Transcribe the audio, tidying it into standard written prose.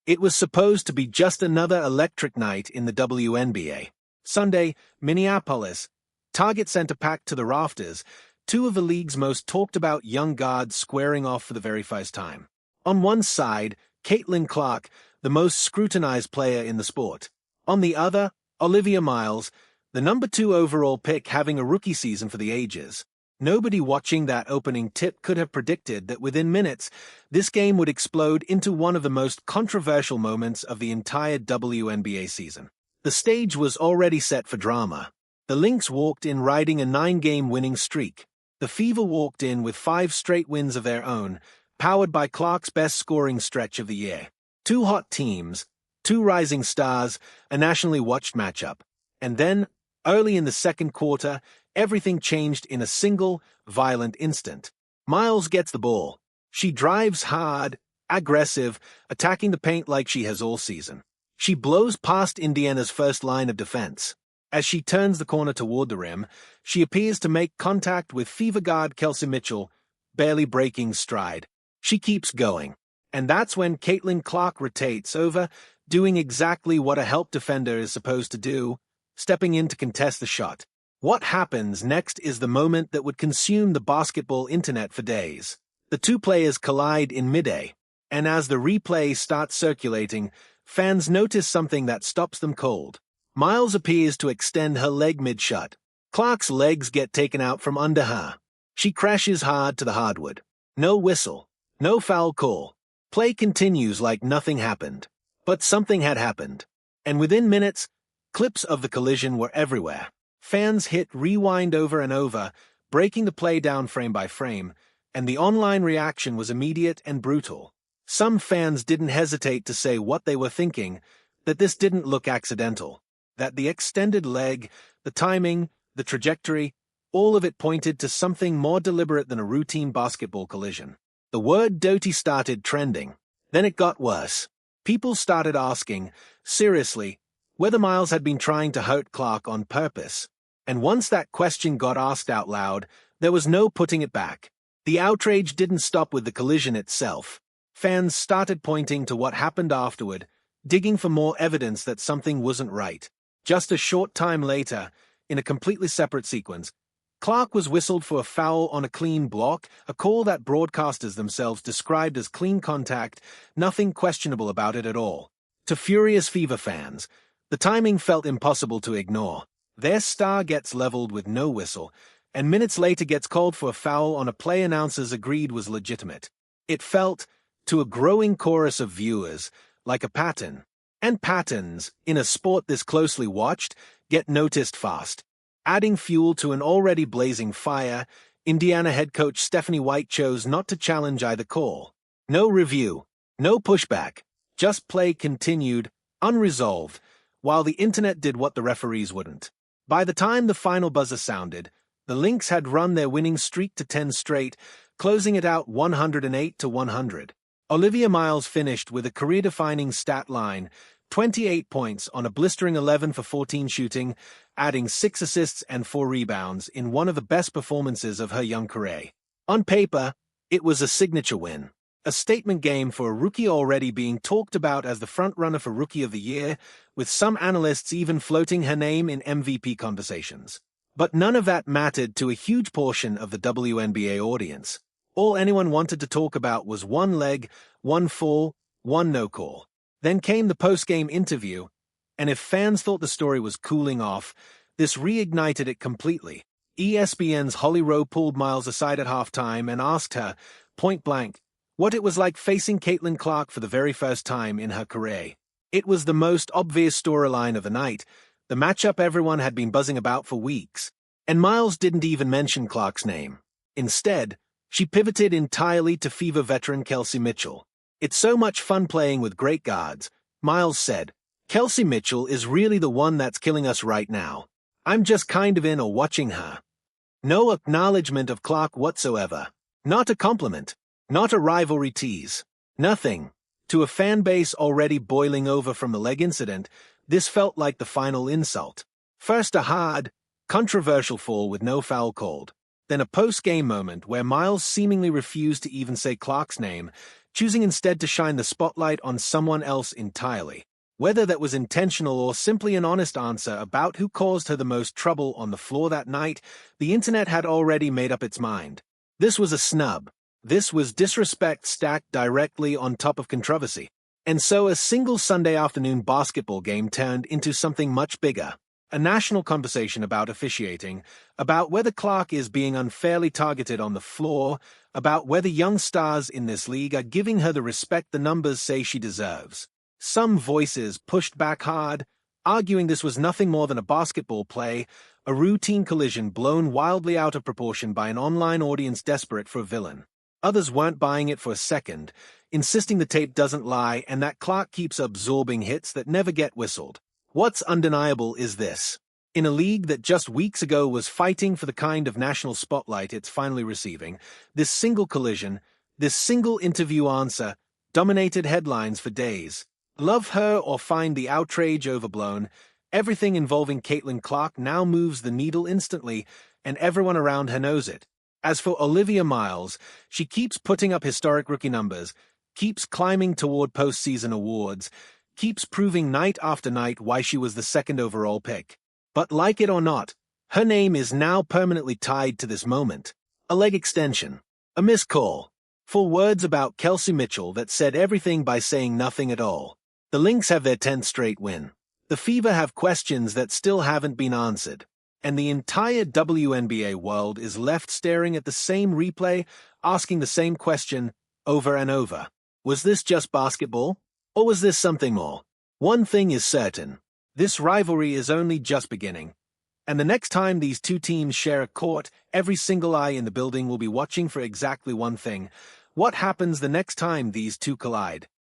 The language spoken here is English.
It was supposed to be just another electric night in the WNBA. Sunday, Minneapolis. Target center packed to the rafters, two of the league's most talked about young guards squaring off for the very first time. On one side, Caitlin Clark, the most scrutinized player in the sport. On the other, Olivia Miles, the number 2 overall pick having a rookie season for the ages. Nobody watching that opening tip could have predicted that within minutes, this game would explode into one of the most controversial moments of the entire WNBA season. The stage was already set for drama. The Lynx walked in riding a 9-game winning streak. The Fever walked in with 5 straight wins of their own, powered by Clark's best scoring stretch of the year. 2 hot teams, 2 rising stars, a nationally watched matchup. And then, early in the second quarter, everything changed in a single, violent instant. Miles gets the ball. She drives hard, aggressive, attacking the paint like she has all season. She blows past Indiana's first line of defense. As she turns the corner toward the rim, she appears to make contact with Fever guard Kelsey Mitchell, barely breaking stride. She keeps going. And that's when Caitlin Clark rotates over, doing exactly what a help defender is supposed to do, stepping in to contest the shot. What happens next is the moment that would consume the basketball internet for days. The two players collide in midair, and as the replay starts circulating, fans notice something that stops them cold. Miles appears to extend her leg mid-shot. Clark's legs get taken out from under her. She crashes hard to the hardwood. No whistle. No foul call. Play continues like nothing happened. But something had happened. And within minutes, clips of the collision were everywhere. Fans hit rewind over and over, breaking the play down frame by frame, and the online reaction was immediate and brutal. Some fans didn't hesitate to say what they were thinking, that this didn't look accidental, that the extended leg, the timing, the trajectory, all of it pointed to something more deliberate than a routine basketball collision. The word dirty started trending. Then it got worse. People started asking, seriously, whether Miles had been trying to hurt Clark on purpose. And once that question got asked out loud, there was no putting it back. The outrage didn't stop with the collision itself. Fans started pointing to what happened afterward, digging for more evidence that something wasn't right. Just a short time later, in a completely separate sequence, Clark was whistled for a foul on a clean block, a call that broadcasters themselves described as clean contact, nothing questionable about it at all. To furious Fever fans, the timing felt impossible to ignore. Their star gets leveled with no whistle, and minutes later gets called for a foul on a play announcers agreed was legitimate. It felt, to a growing chorus of viewers, like a pattern. And patterns, in a sport this closely watched, get noticed fast. Adding fuel to an already blazing fire, Indiana head coach Stephanie White chose not to challenge either call. No review, no pushback, just play continued, unresolved, while the internet did what the referees wouldn't. By the time the final buzzer sounded, the Lynx had run their winning streak to 10 straight, closing it out 108-100. Olivia Miles finished with a career-defining stat line, 28 points on a blistering 11 for 14 shooting, adding 6 assists and 4 rebounds in one of the best performances of her young career. On paper, it was a signature win, a statement game for a rookie already being talked about as the frontrunner for Rookie of the Year, with some analysts even floating her name in MVP conversations. But none of that mattered to a huge portion of the WNBA audience. All anyone wanted to talk about was one leg, one fall, one no call. Then came the postgame interview, and if fans thought the story was cooling off, this reignited it completely. ESPN's Holly Rowe pulled Miles aside at halftime and asked her, point blank, what it was like facing Caitlin Clark for the very first time in her career. It was the most obvious storyline of the night, the matchup everyone had been buzzing about for weeks, and Miles didn't even mention Clark's name. Instead, she pivoted entirely to Fever veteran Kelsey Mitchell. It's so much fun playing with great guards, Miles said. Kelsey Mitchell is really the one that's killing us right now. I'm just kind of in or watching her. No acknowledgement of Clark whatsoever. Not a compliment. Not a rivalry tease. Nothing. To a fan base already boiling over from the leg incident, this felt like the final insult. First a hard, controversial fall with no foul called. Then a post-game moment where Miles seemingly refused to even say Clark's name, choosing instead to shine the spotlight on someone else entirely. Whether that was intentional or simply an honest answer about who caused her the most trouble on the floor that night, the internet had already made up its mind. This was a snub. This was disrespect stacked directly on top of controversy. And so a single Sunday afternoon basketball game turned into something much bigger. A national conversation about officiating, about whether Clark is being unfairly targeted on the floor, about whether young stars in this league are giving her the respect the numbers say she deserves. Some voices pushed back hard, arguing this was nothing more than a basketball play, a routine collision blown wildly out of proportion by an online audience desperate for a villain. Others weren't buying it for a second, insisting the tape doesn't lie and that Clark keeps absorbing hits that never get whistled. What's undeniable is this. In a league that just weeks ago was fighting for the kind of national spotlight it's finally receiving, this single collision, this single interview answer, dominated headlines for days. Love her or find the outrage overblown, everything involving Caitlin Clark now moves the needle instantly, and everyone around her knows it. As for Olivia Miles, she keeps putting up historic rookie numbers, keeps climbing toward postseason awards, keeps proving night after night why she was the second overall pick. But like it or not, her name is now permanently tied to this moment. A leg extension, a missed call, full words about Kelsey Mitchell that said everything by saying nothing at all. The Lynx have their 10th straight win. The Fever have questions that still haven't been answered. And the entire WNBA world is left staring at the same replay, asking the same question over and over. Was this just basketball? Or was this something more? One thing is certain. This rivalry is only just beginning. And the next time these two teams share a court, every single eye in the building will be watching for exactly one thing. What happens the next time these two collide?